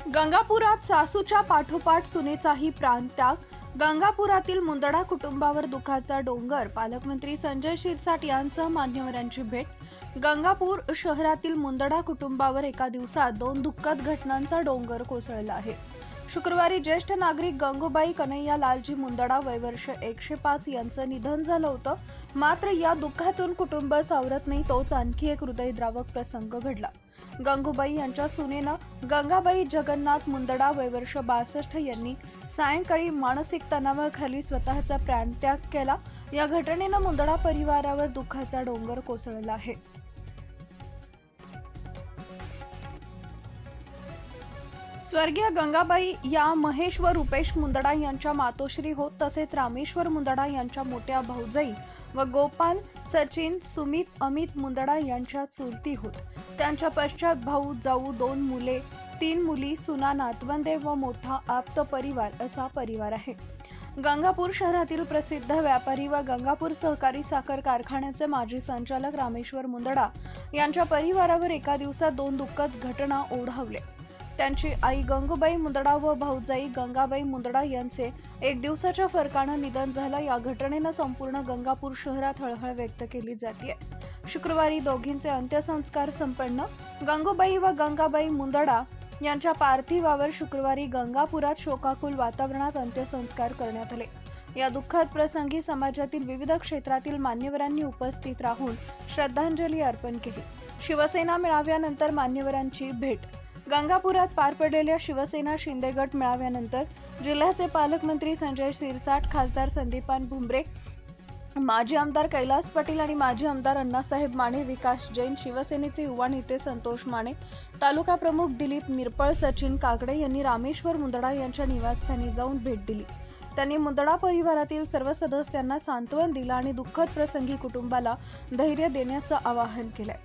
गंगापुरात सासूच्या पाठोपाठ सुनेचाही प्राणत्याग। गंगापुरातील मुंदडा कुटुंबावर दुःखाचा डोंगर। पालकमंत्री संजय शिरसाट यांसह मान्यवरांची भेट। गंगापूर शहरातील मुंदडा कुटुंबावर एका दिवसात 2 दुःखद घटनांचा डोंगर कोसळला आहे। शुक्रवारी ज्येष्ठ नागरिक गंगूबाई कन्हैया लालजी मुंदडा वय वर्ष 105 यांचं निधन झालं होतं। मात्र या दुःखातून कुटुंब सावरत नाही, तोच आणखी एक हृदयद्रावक प्रसंग घडला। गंगूबाई यांच्या सुनेनं गंगाबाई जगन्नाथ मुंदडा वय वर्ष 62 यांनी सायंकाळी मानसिक तणावाखाली स्वतःचा प्राणत्याग केला। या घटनेनं मुंदडा परिवारावर दुःखाचा डोंगर कोसळला आहे। स्वर्गीय गंगाबाई या महेश व रुपेश मुंदडा यांच्या मातोश्री होत, तसेच रामेश्वर मुंदडा यांच्या मोठ्या भाऊजाई व गोपाल, सचिन, सुमित, अमित मुंदडा यांच्या चुलती होत। त्यांच्या पश्चात भाऊ, जाऊ, 2 मुले, 3 मुली, सुना, नातवंडे व मोठा आप्त परिवार असा परिवार आहे। गंगापूर शहरातील प्रसिद्ध व्यापारी व गंगापूर सहकारी साखर कारखान्याचे माजी संचालक रामेश्वर मुंदडा यांच्या परिवारावर एका दिवसात 2 दुःखद घटना ओढावल्या। त्यांची आई गंगूबाई मुंदडा व भाऊजाई गंगाबाई मुंदडा यांचे 1 दिवसाच्या फरकानं निधन झालं। या घटनेनं संपूर्ण गंगापूर शहरात हळहळ व्यक्त केली जाते। शुक्रवारी दोघींचे अंत्यसंस्कार संपन्न। गंगूबाई व गंगाबाई मुंदडा यांच्या पार्थिवावर शुक्रवारी गंगापुरात शोकाकुल वातावरणात अंत्यसंस्कार करण्यात आले। या दुःखद प्रसंगी समाजातील विविध क्षेत्रातील मान्यवरांनी उपस्थित राहून श्रद्धांजली अर्पण केली। शिवसेना मेळाव्यानंतर मान्यवरांची भेट। गंगापुरात पार पडलेल्या शिवसेना शिंदे गट मेळाव्यानंतर जिल्ह्याचे पालकमंत्री संजय शिरसाट, खासदार संदीपान भुमरे, माजी आमदार कैलास पाटील आणि माजी आमदार अण्णासाहेब माने, विकास जैन, शिवसेनेचे युवा नेते संतोष माने, तालुका प्रमुख दिलीप निरपळ, सचिन काकडे यांनी रामेश्वर मुंदडा यांच्या निवासस्थानी जाऊन भेट दिली। त्यांनी मुंदडा परिवारातील सर्व सदस्यांना सांत्वन दिलं आणि दुःखद प्रसंगी कुटुंबाला धैर्य देण्याचं आवाहन केलंय।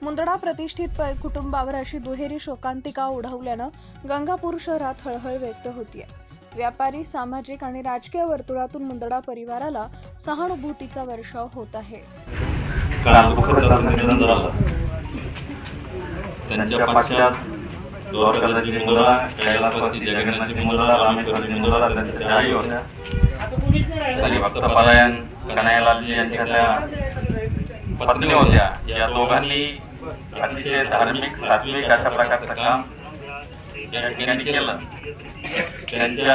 मुंदडा प्रतिष्ठित कुटुंबावर अशी दुहेरी शोकांतिका ओढवल्यानं गंगापूर शहरात हळहळ व्यक्त होतीये। व्यापारी, सामाजिक आणि राजकीय वर्तुळातून मुंदडा परिवाराला सहानुभूतीचा वर्षाव होत आहे। त्यांच्या पश्चात द्वारकादाची मुंदडा, कैलासवासी जगन्नाथची मुंदडा, रामेश्वरची मुंदडा त्यांच्या आई होत्या। आणि भक्तपरायण कन्हैयालालजी यांच्या पत्नी होत्या। या दोघांनी अतिशय धार्मिक, सात्विक अशा प्रकारचं काम या ठिकाणी केलं। त्यांच्या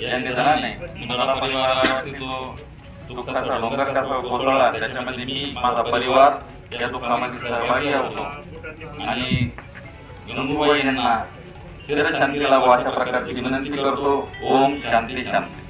या निधनाने मुंदडा परिवारावरती जो दुःखाचा डोंगर कसा कोसळला, त्याच्यामध्ये मी, माझा परिवार या दुःखामध्ये सहभागी होतो आणि गंगूबाई यांना चिरशांती लाभो अशा प्रकारची विनंती करतो। ओम शांती शांती।